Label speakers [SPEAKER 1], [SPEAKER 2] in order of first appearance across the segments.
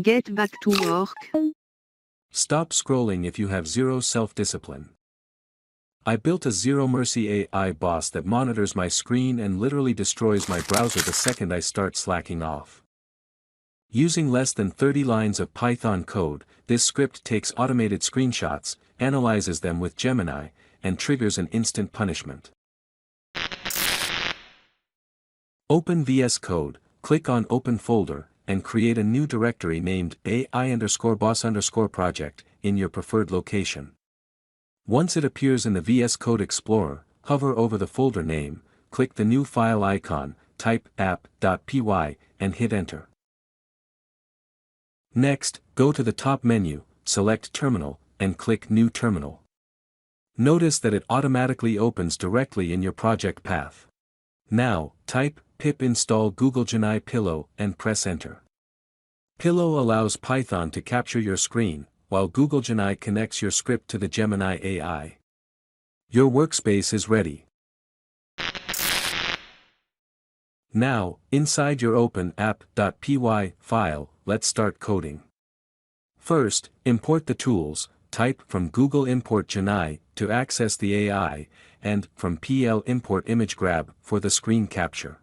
[SPEAKER 1] Get back to work.
[SPEAKER 2] Stop scrolling if you have zero self-discipline. I built a zero-mercy AI boss that monitors my screen and literally destroys my browser the second I start slacking off. Using less than 30 lines of Python code, this script takes automated screenshots, analyzes them with Gemini, and triggers an instant punishment. Open VS Code, click on Open Folder, and create a new directory named AI_boss_project in your preferred location. Once it appears in the VS Code Explorer, hover over the folder name, click the new file icon, type app.py, and hit enter. Next, go to the top menu, select Terminal, and click New Terminal. Notice that it automatically opens directly in your project path. Now, type pip install Google Gemini Pillow and press enter. Pillow allows Python to capture your screen, while Google Gemini connects your script to the Gemini AI. Your workspace is ready. Now, inside your open app.py file, let's start coding. First, import the tools, type from Google import Gemini to access the AI, and from PL import image grab for the screen capture.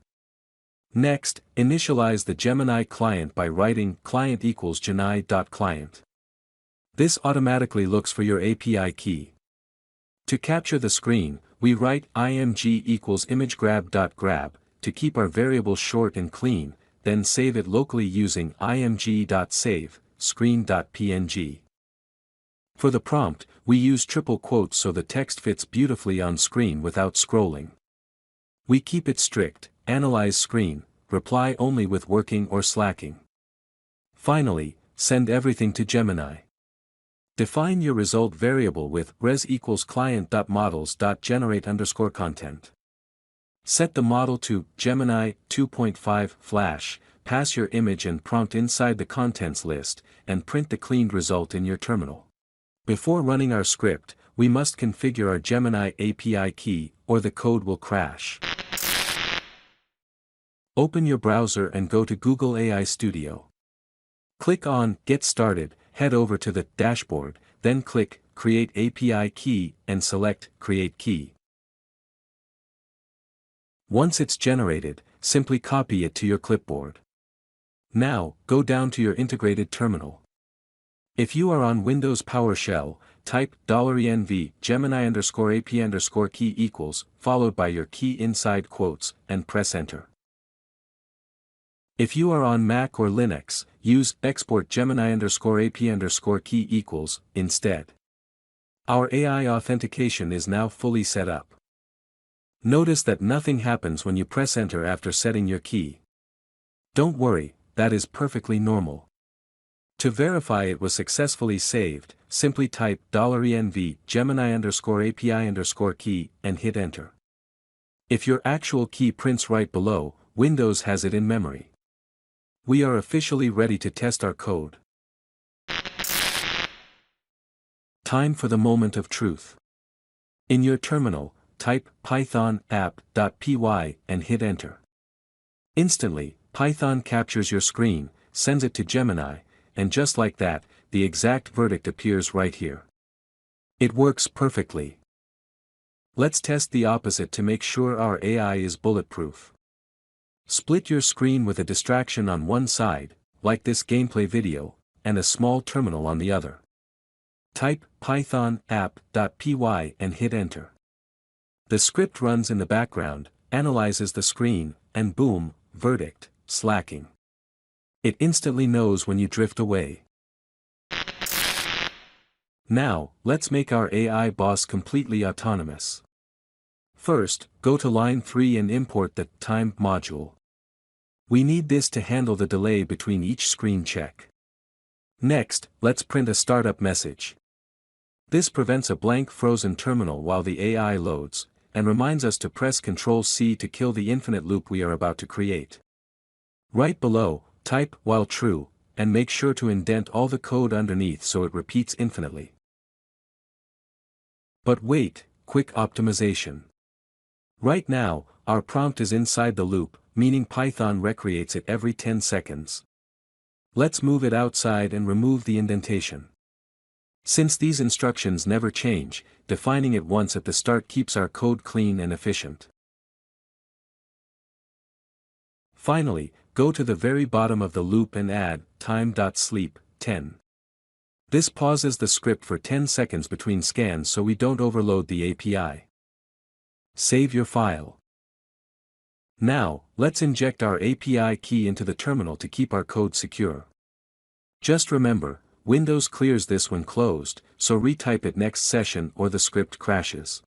[SPEAKER 2] Next, initialize the Gemini client by writing client equals Gemini.client. This automatically looks for your API key. To capture the screen, we write img equals imagegrab.grab to keep our variable short and clean, then save it locally using img.save, screen.png. For the prompt, we use triple quotes so the text fits beautifully on screen without scrolling. We keep it strict, analyze screen, reply only with working or slacking. Finally, send everything to Gemini. Define your result variable with res equals client.models.generate_content. Set the model to Gemini 2.5 Flash, pass your image and prompt inside the contents list, and print the cleaned result in your terminal. Before running our script, we must configure our Gemini API key, or the code will crash. Open your browser and go to Google AI Studio. Click on Get Started, head over to the dashboard, then click Create API Key and select Create Key. Once it's generated, simply copy it to your clipboard. Now, go down to your integrated terminal. If you are on Windows PowerShell, type $env Gemini_API_key equals, followed by your key inside quotes, and press enter. If you are on Mac or Linux, use export Gemini_API_key equals instead. Our AI authentication is now fully set up. Notice that nothing happens when you press enter after setting your key. Don't worry, that is perfectly normal. To verify it was successfully saved, simply type $env Gemini_API_key and hit enter. If your actual key prints right below, Windows has it in memory. We are officially ready to test our code. Time for the moment of truth. In your terminal, type python app.py and hit enter. Instantly, Python captures your screen, sends it to Gemini, and just like that, the exact verdict appears right here. It works perfectly. Let's test the opposite to make sure our AI is bulletproof. Split your screen with a distraction on one side, like this gameplay video, and a small terminal on the other. Type python app.py and hit enter. The script runs in the background, analyzes the screen, and boom, verdict, slacking. It instantly knows when you drift away. Now, let's make our AI boss completely autonomous. First, go to line 3 and import the time module. We need this to handle the delay between each screen check. Next, let's print a startup message. This prevents a blank frozen terminal while the AI loads, and reminds us to press Ctrl+C to kill the infinite loop we are about to create. Right below, type while true, and make sure to indent all the code underneath so it repeats infinitely. But wait, quick optimization. Right now, our prompt is inside the loop, meaning Python recreates it every 10 seconds. Let's move it outside and remove the indentation. Since these instructions never change, defining it once at the start keeps our code clean and efficient. Finally, go to the very bottom of the loop and add time.sleep 10. This pauses the script for 10 seconds between scans so we don't overload the API. Save your file. Now, let's inject our API key into the terminal to keep our code secure. Just remember, Windows clears this when closed, so retype it next session or the script crashes.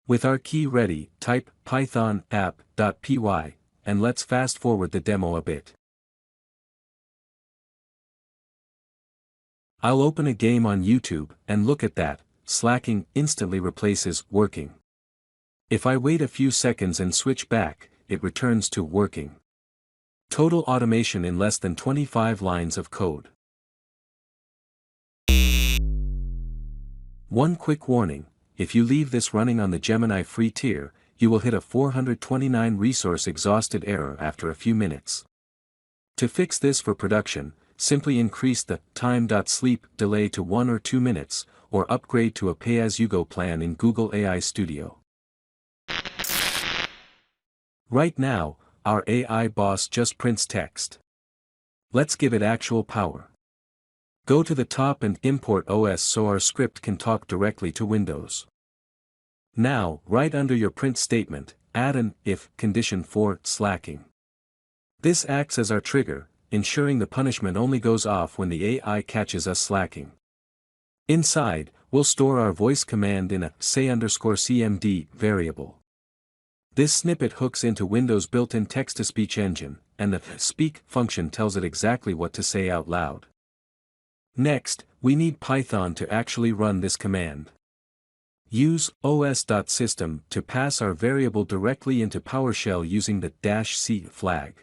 [SPEAKER 2] With our key ready, type python app.py, and let's fast forward the demo a bit. I'll open a game on YouTube, and look at that, slacking instantly replaces working. If I wait a few seconds and switch back, it returns to working. Total automation in less than 25 lines of code. One quick warning, if you leave this running on the Gemini free tier, you will hit a 429 resource exhausted error after a few minutes. To fix this for production, simply increase the time.sleep delay to 1 or 2 minutes, or upgrade to a pay-as-you-go plan in Google AI Studio. Right now, our AI boss just prints text. Let's give it actual power. Go to the top and import OS so our script can talk directly to Windows. Now, right under your print statement, add an if condition for slacking. This acts as our trigger, ensuring the punishment only goes off when the AI catches us slacking. Inside, we'll store our voice command in a say_cmd variable. This snippet hooks into Windows' built-in text-to-speech engine, and the speak function tells it exactly what to say out loud. Next, we need Python to actually run this command. Use os.system to pass our variable directly into PowerShell using the -c flag.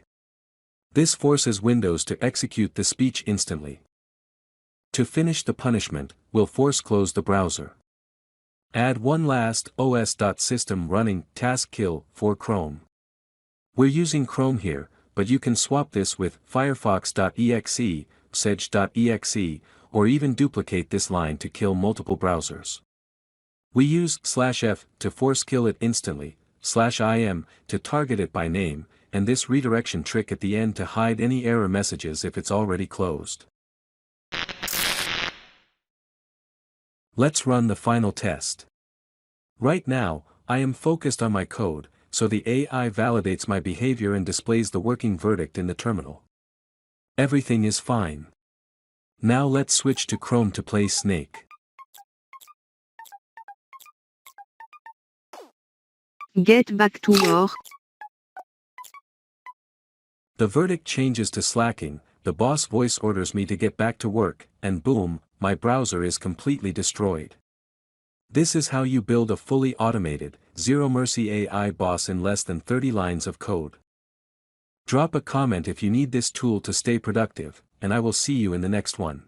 [SPEAKER 2] This forces Windows to execute the speech instantly. To finish the punishment, we'll force close the browser. Add one last os.system running task kill for Chrome. We're using Chrome here, but you can swap this with firefox.exe, sedge.exe, or even duplicate this line to kill multiple browsers. We use /f to force kill it instantly, /im to target it by name, and this redirection trick at the end to hide any error messages if it's already closed. Let's run the final test. Right now, I am focused on my code, so the AI validates my behavior and displays the working verdict in the terminal. Everything is fine. Now let's switch to Chrome to play Snake.
[SPEAKER 1] Get back to work.
[SPEAKER 2] The verdict changes to slacking, the boss voice orders me to get back to work, and boom, my browser is completely destroyed. This is how you build a fully automated, zero-mercy AI boss in less than 30 lines of code. Drop a comment if you need this tool to stay productive, and I will see you in the next one.